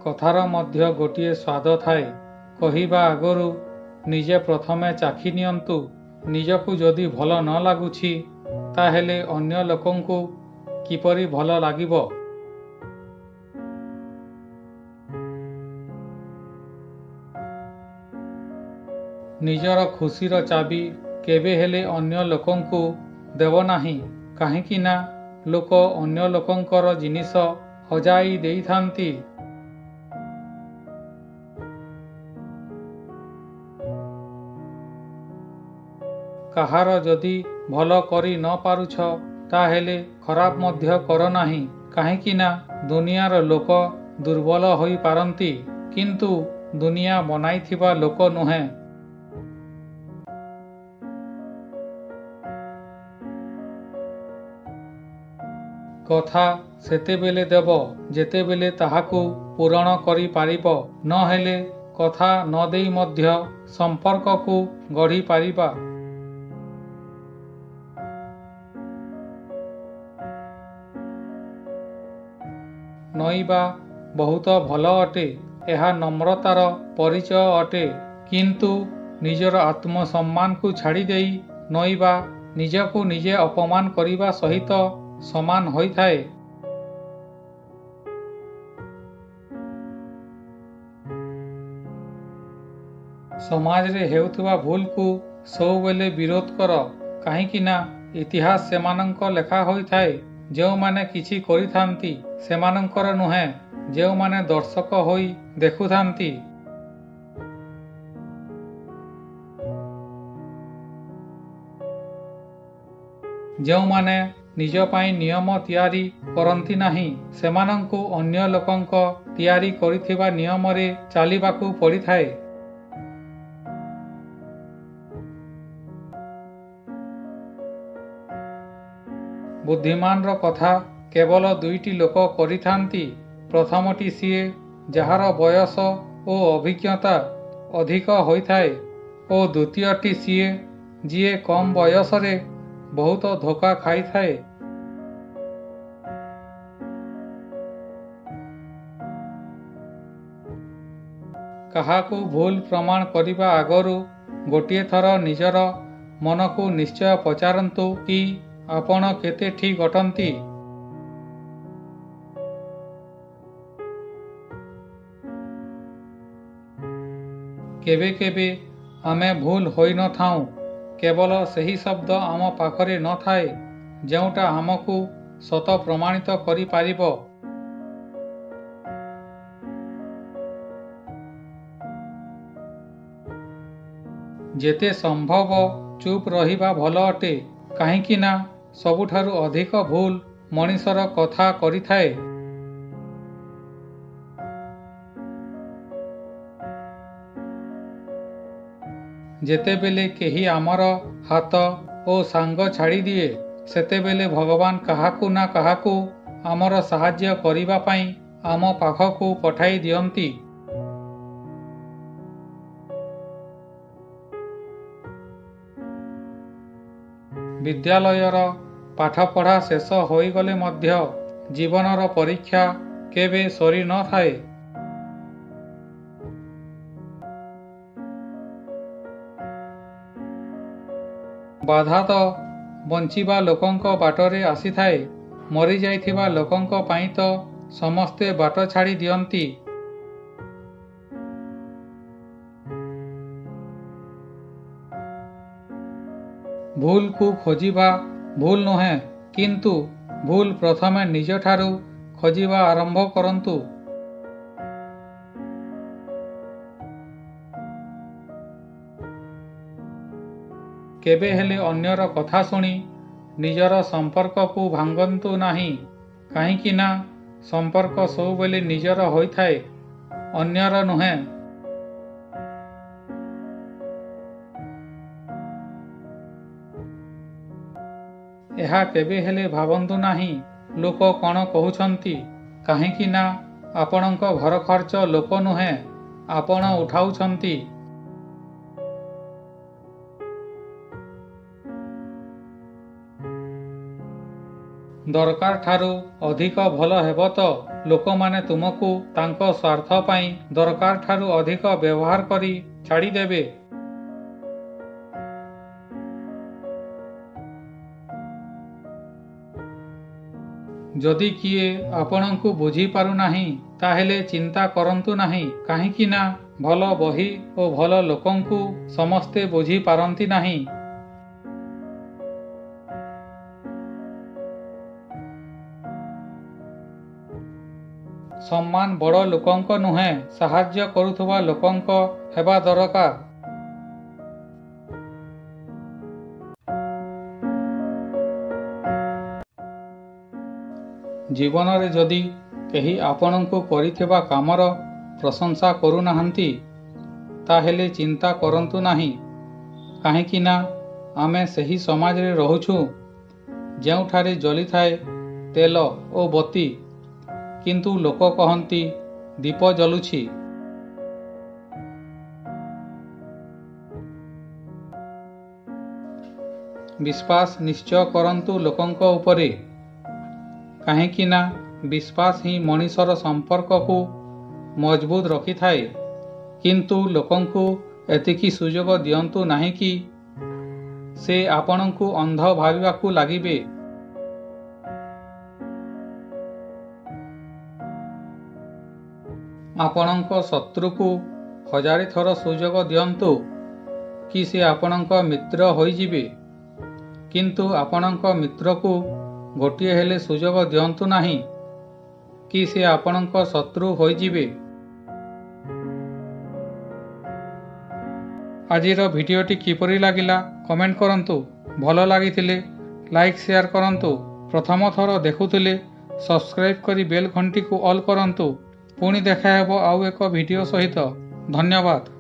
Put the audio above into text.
कथार मध्य गोटिए स्वाद थाए। कहिबा आगरु निजे प्रथमे चाखी नियंतु। निजकु जदि भल न लागुछि ताहेले अन्य लोकंकु किपरि भल लागिबो। निजर खुशीर चाबी केबे हेले अन्य लोकंकु देव नाही। काहेकि ना लोक अन्य लोकंकर जिनिस हजाई देइथांती। काहार जदि भल करी न पारुछ ताहेले खराब मध्य कर नाही। काहेकि ना दुनियार लोक दुर्बल होई पारंती किंतु दुनिया बनाइथिबा लोक नुहे। कथा सेतेबेले देव जेतेबेले ताहाकु पूरण करी पारिब। न हेले कथा न देई मध्य संपर्ककु गढ़ी पारिबा। नईबा बहुत भल अटे। यह नम्रतार परिचय अटे। किंतु निजर आत्मसम्मान को छाड़ी देई नईबा निजकु निजे अपमान करिबा सहित समान होई थाए। समाज रे हेउथुवा भूल को सबेले विरोध कर। काहेकि ना इतिहास सेमानंक लेखा होई थाए। जेउ माने किछि करिथांती सेमानंकर नुहे, जेउ माने दर्शक होई देखुथांती। जेउ माने निज पाई नियम तियारी करंती नाही सेमानंकु अन्य लोकंक तियारी करिथिबा नियम रे चालिबाकू पड़ी थाए। बुद्धिमान रो कथा केवल दुईटी लोक करिथांती। प्रथमटी सिए जहार बयस ओ अभिज्ञता अधिक होइथाए ओ द्वितीयटी सिए जिए कम बयस रे बहुत धोखा खाई थाए। काहाकू भूल प्रमाण करिबा आगरु गोटिए थर निजर मन को निश्चय पचारंतु कि आपण केते ठीक अटंती। केबे केबे आमे भूल होई न थाऊ। केवल सही शब्द आम पाखरे न थाए जेउटा आमको सत प्रमाणित करि पारिबो। जेते संभव चुप रहिबा भल अटे। काहेकि ना सबुठारु अधिक भूल मनिषर कथा करिथाए। जेतेबेले केही आमर हाथ ओ सांग छाड़ी दिए सेतेबेले भगवान काहाकू ना काहाकू आमर साहाଯ୍य करिबा पाई आम पाखकू पठाई दियंती। विद्यालयर पाठपढ़ा शेष होई गले मध्य जीवनर परीक्षा केबे सरी न थाए। बाधा तो बंचिबा लोकंक बाटरे आसी थाए। मरी जाइथिबा लोकंक पाई तो समस्ते बाट छाड़ी दियंती। भूल को खोजिबा भूल नुहे किंतु भूल प्रथमे निज ठारू खोजिबा आरंभ करंतु। केबे हेले अन्यर कथा सुनी निजर संपर्क को भांगंतु नाही। काहेकि ना संपर्क सबेले निजर होई थाए अन्यर नुहे। एहा केबे हेले भावंतु नाही लोक कौन कहउछंती। काहेकि ना आपणक घर खर्च लोक नुहे आपण उठाउछंती। ଦରକାର ଠାରୁ ଅଧିକ ଭଲ ହେବ ତ ଲୋକମାନେ ତୁମକୁ ତାଙ୍କ ସ୍ୱାର୍ଥ ପାଇଁ ଦରକାର ଠାରୁ ଅଧିକ ବ୍ୟବହାର କରି ଛାଡ଼ିଦେବେ। ଯଦି କିଏ ଆପଣଙ୍କୁ ବୁଝିପାରୁନାହିଁ ତାହେଲେ ଚିନ୍ତା କରନ୍ତୁ ନାହିଁ, କାହିଁକି ନା ଭଲ ବହି ଓ ଭଲ ଲୋକଙ୍କୁ ସମସ୍ତେ ବୁଝିପାରନ୍ତି ନାହିଁ। ସମ୍ମାନ ବଡ଼ ଲୋକଙ୍କ ନୁହେଁ, ସାହାଯ୍ୟ କରୁଥିବା ଲୋକଙ୍କ ହେବା ଦରକାର। ଜୀବନରେ ଯଦି କେହି ଆପଣଙ୍କୁ କରିଥିବା କାମର ପ୍ରଶଂସା କରୁନାହାନ୍ତି ତାହେଲେ ଚିନ୍ତା କରନ୍ତୁ ନାହିଁ, କାହିଁକି ନା ଆମେ ସେହି ସମାଜରେ ରହୁଛୁ ଯେଉଁଠାରେ ଜଳିଥାଏ ତେଲ ଓ ବତି, କିନ୍ତୁ ଲୋକ କହନ୍ତି ଦୀପ ଜଳୁଛି। ବିଶ୍ୱାସ ନିଶ୍ଚୟ କରନ୍ତୁ ଲୋକଙ୍କ ଉପରେ, କାହିଁକି ନା ବିଶ୍ୱାସ ହିଁ ମଣିଷର ସମ୍ପର୍କକୁ ମଜବୁତ ରଖିଥାଏ। କିନ୍ତୁ ଲୋକଙ୍କୁ ଏତିକି ସୁଯୋଗ ଦିଅନ୍ତୁ ନାହିଁ କି ସେ ଆପଣଙ୍କୁ ଅନ୍ଧ ଭାବିବାକୁ ଲାଗିବେ। ଆପଣଙ୍କ ଶତ୍ରୁକୁ 1000 ଥର ସୁଯୋଗ ଦିଅନ୍ତୁ କି ସେ ଆପଣଙ୍କ ମିତ୍ର ହୋଇଯିବେ, କିନ୍ତୁ ଆପଣଙ୍କ ମିତ୍ରକୁ ଗୋଟିଏ ହେଲେ ସୁଯୋଗ ଦିଅନ୍ତୁ ନାହିଁ କି ସେ ଆପଣଙ୍କ ଶତ୍ରୁ ହୋଇଯିବେ। ଆଜିର ଭିଡ଼ିଓଟି କିପରି ଲାଗିଲା କମେଣ୍ଟ କରନ୍ତୁ। ଭଲ ଲାଗିଥିଲେ ଲାଇକ୍ ସେୟାର କରନ୍ତୁ। ପ୍ରଥମ ଥର ଦେଖୁଥିଲେ ସବସ୍କ୍ରାଇବ୍ କରି ବେଲ୍ ଘଣ୍ଟିକୁ ଅଲ୍ କରନ୍ତୁ। ପୁଣି ଦେଖା ହେବ ଆଉ ଏକ ଭିଡ଼ିଓ ସହିତ। ଧନ୍ୟବାଦ।